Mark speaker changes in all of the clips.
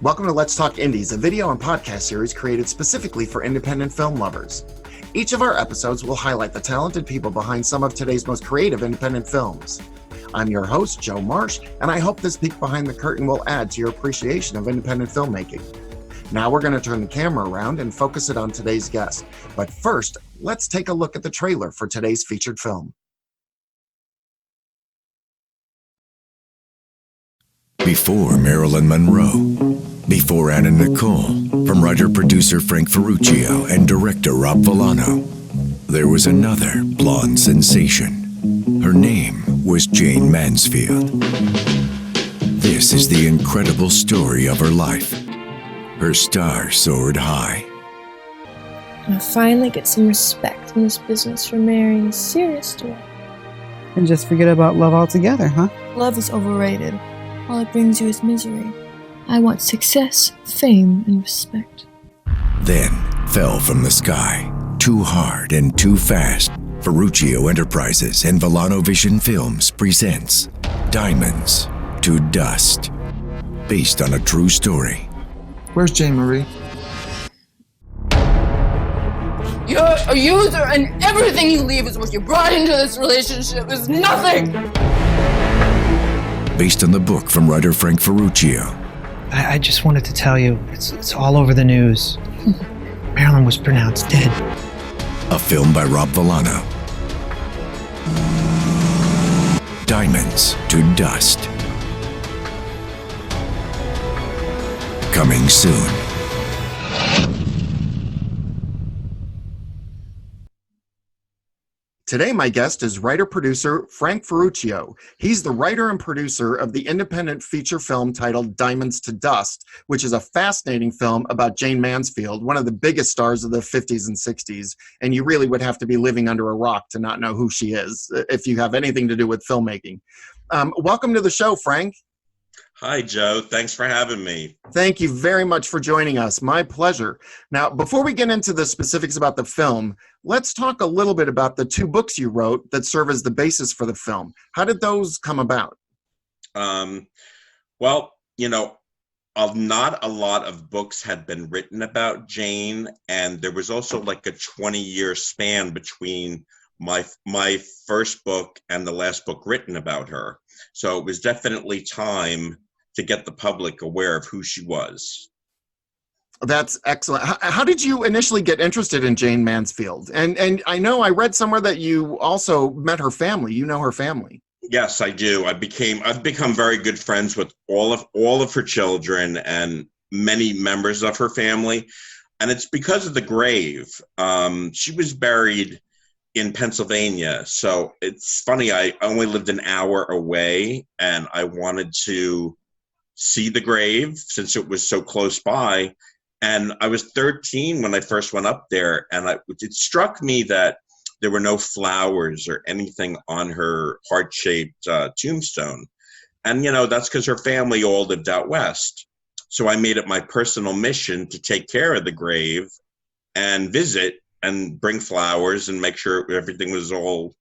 Speaker 1: Welcome to Let's Talk Indies, a video and podcast series created specifically for independent film lovers. Each of our episodes will highlight the talented people behind some of today's most creative independent films. I'm your host, Joe Marsh, and I hope this peek behind the curtain will add to your appreciation of independent filmmaking. Now we're going to turn the camera around and focus it on today's guest. But first, let's take a look at the trailer for today's featured film.
Speaker 2: Before Marilyn Monroe, before Anna Nicole, from writer-producer Frank Ferruccio and director Rob Villano, there was another blonde sensation. Her name was Jayne Mansfield. This is the incredible story of her life. Her star soared high.
Speaker 3: I finally get some respect in this business for marrying a serious director.
Speaker 4: And just forget about love altogether, huh?
Speaker 3: Love is overrated. All it brings you is misery. I want success, fame, and respect.
Speaker 2: Then fell from the sky, too hard and too fast. Ferruccio Enterprises and Villano Vision Films presents Diamonds to Dust, based on a true story.
Speaker 5: Where's Jane Marie?
Speaker 6: You're a user, and everything you leave is what you brought into this relationship is nothing!
Speaker 2: Based on the book from writer Frank Ferruccio.
Speaker 7: I just wanted to tell you, it's all over the news. Marilyn was pronounced dead.
Speaker 2: A film by Rob Villano. Diamonds to Dust. Coming soon.
Speaker 1: Today, my guest is writer-producer Frank Ferruccio. He's the writer and producer of the independent feature film titled Diamonds to Dust, which is a fascinating film about Jayne Mansfield, one of the biggest stars of the 50s and 60s. And you really would have to be living under a rock to not know who she is if you have anything to do with filmmaking. Welcome to the show, Frank.
Speaker 8: Hi, Joe. Thanks for having me.
Speaker 1: Thank you very much for joining us. My pleasure. Now, before we get into the specifics about the film, let's talk a little bit about the two books you wrote that serve as the basis for the film. How did those come about?
Speaker 8: Well, not a lot of books had been written about Jane, and there was also like a 20-year span between my first book and the last book written about her. So it was definitely time to get the public aware of who she was.
Speaker 1: That's excellent. How did you initially get interested in Jayne Mansfield? And I know I read somewhere that you also met her family. You know her family.
Speaker 8: Yes, I do. I've become very good friends with all of her children and many members of her family. And it's because of the grave. She was buried in Pennsylvania. So it's funny, I only lived an hour away and I wanted to see the grave since it was so close by. And I was 13 when I first went up there, and it struck me that there were no flowers or anything on her heart-shaped tombstone. And, that's because her family all lived out west. So I made it my personal mission to take care of the grave and visit and bring flowers and make sure everything was all,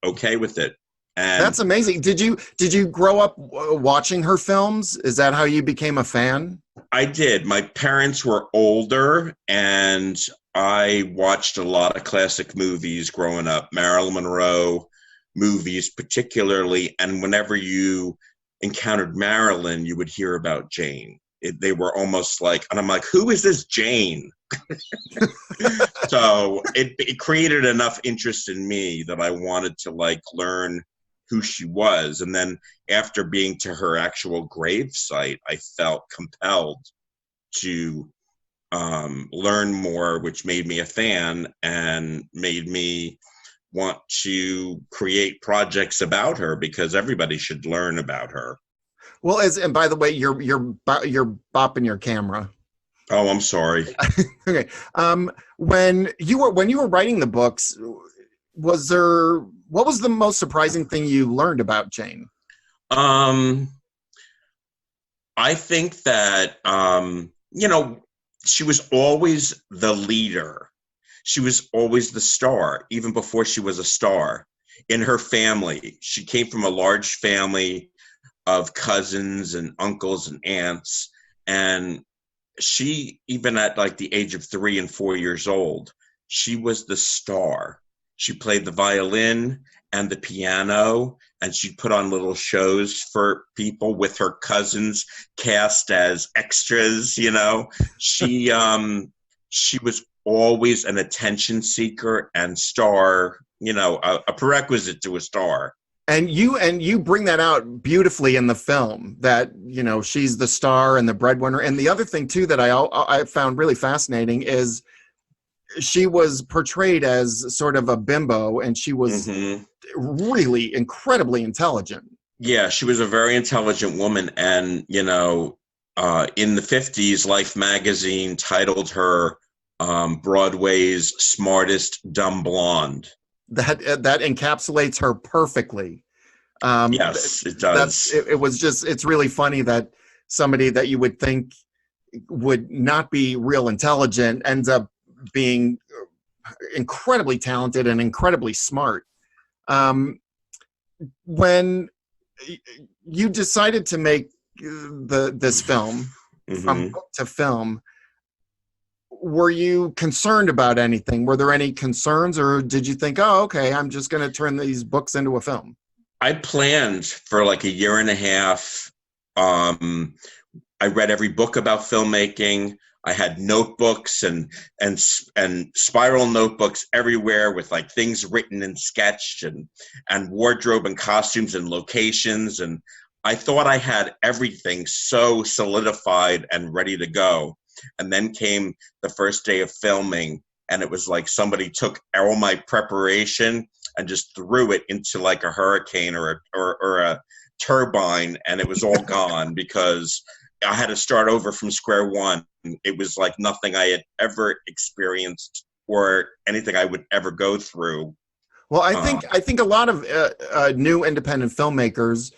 Speaker 8: okay with it. And
Speaker 1: that's amazing. Did you grow up watching her films? Is that how you became a fan?
Speaker 8: I did. My parents were older, and I watched a lot of classic movies growing up, Marilyn Monroe movies particularly, and whenever you encountered Marilyn, you would hear about Jane. They were almost like, and I'm like, who is this Jane? So it created enough interest in me that I wanted to learn who she was. And then after being to her actual grave site, I felt compelled to learn more, which made me a fan and made me want to create projects about her because everybody should learn about her.
Speaker 1: Well, and by the way, you're bopping your camera.
Speaker 8: Oh, I'm sorry.
Speaker 1: Okay. When you were writing the books, what was the most surprising thing you learned about Jane?
Speaker 8: I think that she was always the leader. She was always the star, even before she was a star. In her family, she came from a large family of cousins and uncles and aunts, And she, even at like the age of 3 and 4 years old, she was the star. She played the violin and the piano, and she'd put on little shows for people with her cousins cast as extras, you know. She was always an attention seeker and star, you know, a prerequisite to a star.
Speaker 1: And you bring that out beautifully in the film, that, you know, she's the star and the breadwinner. And the other thing too that I found really fascinating is she was portrayed as sort of a bimbo, and she was really incredibly intelligent.
Speaker 8: Yeah, she was a very intelligent woman. And, you know, in the 50s, Life magazine titled her Broadway's smartest dumb blonde.
Speaker 1: That encapsulates her perfectly.
Speaker 8: Yes, it does.
Speaker 1: It was just, it's really funny that somebody that you would think would not be real intelligent ends up being incredibly talented and incredibly smart. When you decided to make this film, from book to film, were you concerned about anything? Were there any concerns, or did you think, oh, okay, I'm just going to turn these books into a film?
Speaker 8: I planned for like a year and a half. I read every book about filmmaking. I had notebooks and spiral notebooks everywhere with like things written and sketched, and wardrobe and costumes and locations. And I thought I had everything so solidified and ready to go. And then came the first day of filming, and it was like somebody took all my preparation and just threw it into like a hurricane or a turbine, and it was all gone because I had to start over from square one. It was like nothing I had ever experienced or anything I would ever go through.
Speaker 1: Well, I think a lot of new independent filmmakers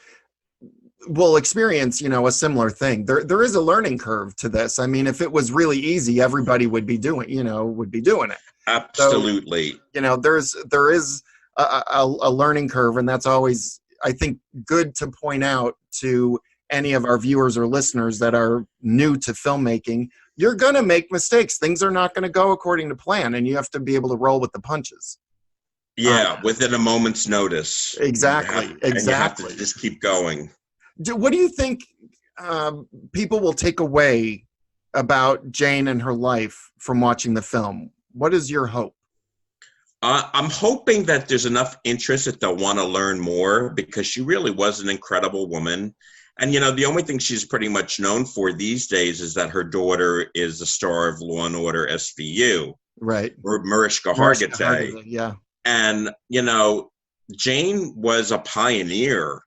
Speaker 1: will experience, you know, a similar thing. There is a learning curve to this. I mean, if it was really easy, everybody would be doing it.
Speaker 8: Absolutely.
Speaker 1: So, you know, there is a learning curve, and that's always, I think, good to point out to any of our viewers or listeners that are new to filmmaking. You're going to make mistakes. Things are not going to go according to plan, and you have to be able to roll with the punches.
Speaker 8: Yeah, within a moment's notice.
Speaker 1: Exactly.
Speaker 8: And you have to just keep going.
Speaker 1: What do you think people will take away about Jane and her life from watching the film? What is your hope?
Speaker 8: I'm hoping that there's enough interest that they'll want to learn more, because she really was an incredible woman. And, you know, the only thing she's pretty much known for these days is that her daughter is the star of Law and Order SVU.
Speaker 1: Right.
Speaker 8: Or Marichka Hargitay.
Speaker 1: Yeah.
Speaker 8: And, you know, Jane was a pioneer,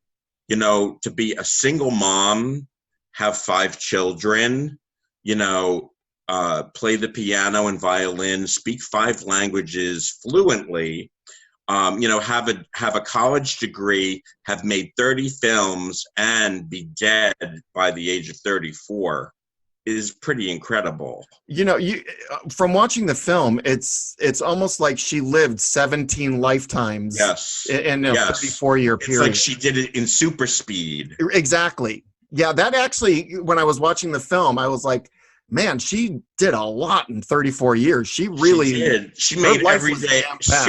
Speaker 8: you know, to be a single mom, have 5 children, you know, play the piano and violin, speak 5 languages fluently, you know, have a college degree, have made 30 films, and be dead by the age of 34 is pretty incredible.
Speaker 1: You know, from watching the film, it's almost like she lived 17 lifetimes.
Speaker 8: Yes.
Speaker 1: In a 34-year period.
Speaker 8: It's like she did it in super speed.
Speaker 1: Exactly. Yeah, that actually, when I was watching the film, I was like, man, she did a lot in 34 years. She really
Speaker 8: did. She made every day.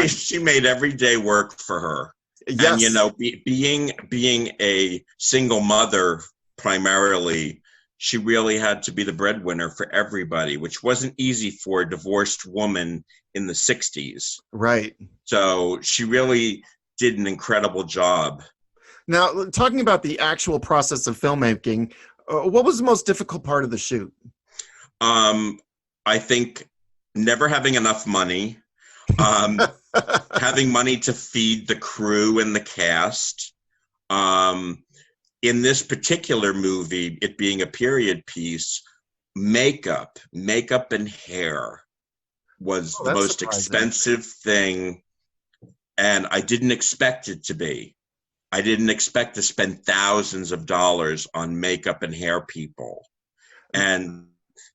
Speaker 8: She made every day work for her.
Speaker 1: Yes.
Speaker 8: And, you know, being a single mother primarily, she really had to be the breadwinner for everybody, which wasn't easy for a divorced woman in the 60s.
Speaker 1: Right.
Speaker 8: So she really did an incredible job.
Speaker 1: Now, talking about the actual process of filmmaking, what was the most difficult part of the shoot?
Speaker 8: I think never having enough money, having money to feed the crew and the cast. In this particular movie, it being a period piece, makeup and hair was the most expensive thing, and I didn't expect it to be. I didn't expect to spend thousands of dollars on makeup and hair people. And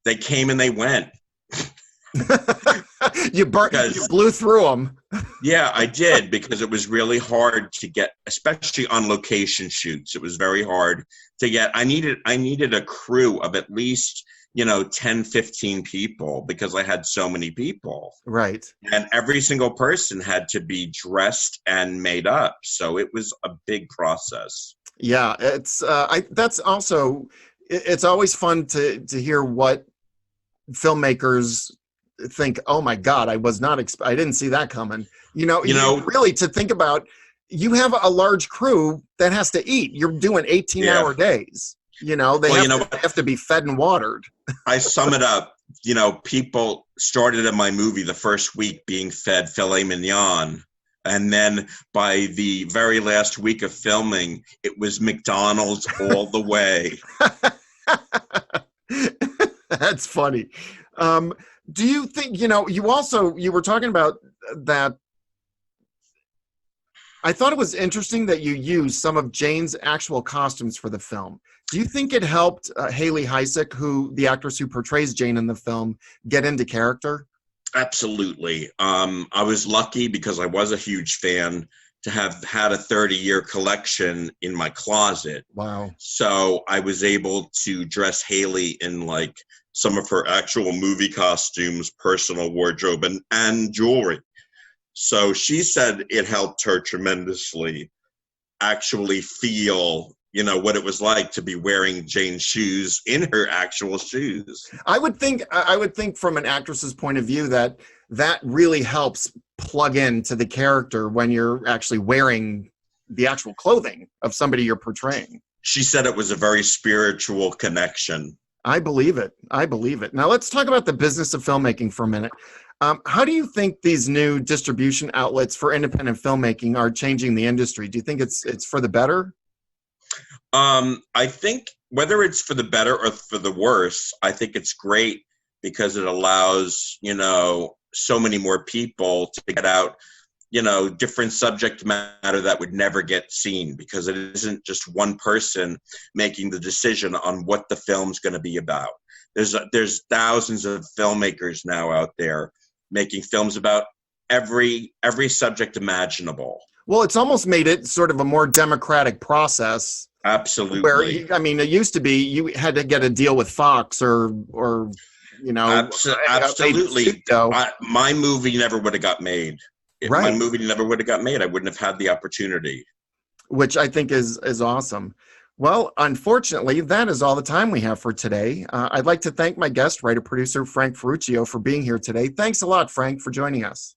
Speaker 8: they came and they went.
Speaker 1: You blew through them.
Speaker 8: Yeah, I did, because it was really hard to get, especially on location shoots. It was very hard to get. I needed a crew of at least, 10, 15 people, because I had so many people.
Speaker 1: Right.
Speaker 8: And every single person had to be dressed and made up. So it was a big process.
Speaker 1: Yeah, it's it's always fun to hear what filmmakers think. Oh my God, I didn't see that coming. Really, to think about, you have a large crew that has to eat. You're doing 18-hour days. They have to be fed and watered.
Speaker 8: I sum it up. People started in my movie the first week being fed filet mignon. And then by the very last week of filming, it was McDonald's all the way.
Speaker 1: That's funny. Do you think, you were talking about that. I thought it was interesting that you used some of Jane's actual costumes for the film. Do you think it helped Haley Heisek, the actress who portrays Jane in the film, get into character?
Speaker 8: Absolutely. I was lucky, because I was a huge fan, to have had a 30-year collection in my closet.
Speaker 1: Wow.
Speaker 8: So I was able to dress Haley in some of her actual movie costumes, personal wardrobe, and jewelry. So she said it helped her tremendously actually feel, what it was like to be wearing Jane's shoes in her actual shoes.
Speaker 1: I would think from an actress's point of view that really helps plug into the character when you're actually wearing the actual clothing of somebody you're portraying.
Speaker 8: She said it was a very spiritual connection.
Speaker 1: I believe it. Now let's talk about the business of filmmaking for a minute. How do you think these new distribution outlets for independent filmmaking are changing the industry? Do you think it's for the better?
Speaker 8: I think whether it's for the better or for the worse, I think it's great, because it allows, so many more people to get out, different subject matter that would never get seen, because it isn't just one person making the decision on what the film's going to be about. There's thousands of filmmakers now out there making films about every subject imaginable.
Speaker 1: Well, it's almost made it sort of a more democratic process.
Speaker 8: Absolutely.
Speaker 1: Where, it used to be you had to get a deal with Fox or
Speaker 8: absolutely. My movie never would have got made. If my movie never would have got made, I wouldn't have had the opportunity.
Speaker 1: Which I think is awesome. Well, unfortunately, that is all the time we have for today. I'd like to thank my guest, writer-producer Frank Ferruccio, for being here today. Thanks a lot, Frank, for joining us.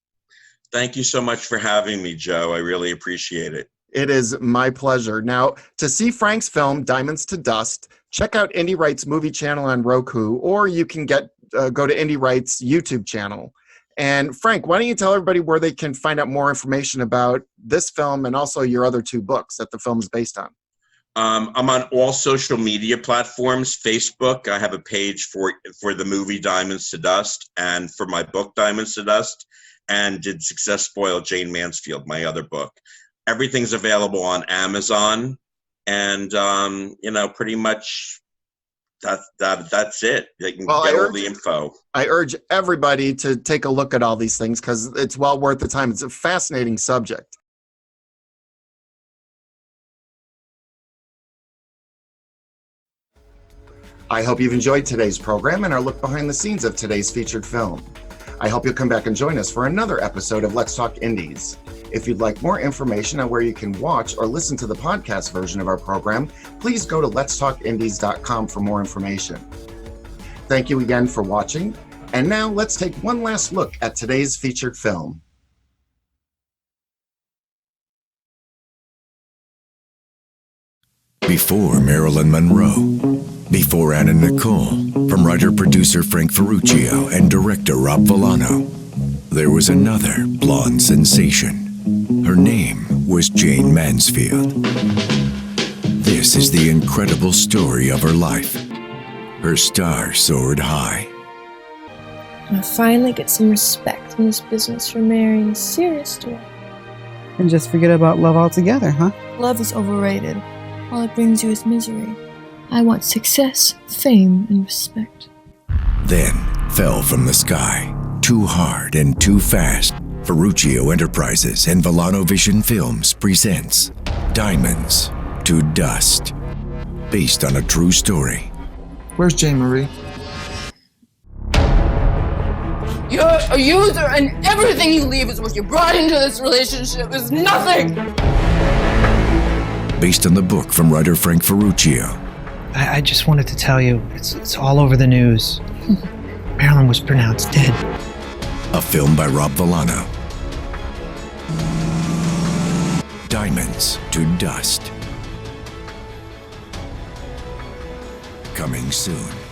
Speaker 8: Thank you so much for having me, Joe. I really appreciate it.
Speaker 1: It is my pleasure. Now, to see Frank's film, Diamonds to Dust, check out Indie Right's movie channel on Roku, or you can go to Indie Right's YouTube channel. And Frank, why don't you tell everybody where they can find out more information about this film and also your other two books that the film is based on?
Speaker 8: I'm on all social media platforms. Facebook, I have a page for the movie Diamonds to Dust, and for my book Diamonds to Dust, and Did Success Spoil Jane Mansfield, my other book. Everything's available on Amazon, and pretty much that's it. They can get all the info.
Speaker 1: I urge everybody to take a look at all these things, because it's well worth the time. It's a fascinating subject. I hope you've enjoyed today's program and our look behind the scenes of today's featured film. I hope you'll come back and join us for another episode of Let's Talk Indies. If you'd like more information on where you can watch or listen to the podcast version of our program, please go to letstalkindies.com for more information. Thank you again for watching. And now let's take one last look at today's featured film.
Speaker 2: Before Marilyn Monroe, before Anna Nicole, from writer-producer Frank Ferruccio and director Rob Villano, there was another blonde sensation. Her name was Jane Mansfield. This is the incredible story of her life. Her star soared high.
Speaker 3: I finally get some respect in this business for marrying a serious director.
Speaker 4: And just forget about love altogether, huh?
Speaker 3: Love is overrated. All it brings you is misery. I want success, fame, and respect.
Speaker 2: Then fell from the sky Too Hard and Too Fast, Ferruccio Enterprises and Volano Vision Films presents Diamonds to Dust, based on a true story.
Speaker 5: Where's Jane Marie?
Speaker 6: You're a user, and everything you leave is what you brought into this relationship is nothing!
Speaker 2: Based on the book from writer Frank Ferruccio.
Speaker 7: I just wanted to tell you, it's all over the news. Marilyn was pronounced dead.
Speaker 2: A film by Rob Volano. Diamonds to Dust. Coming soon.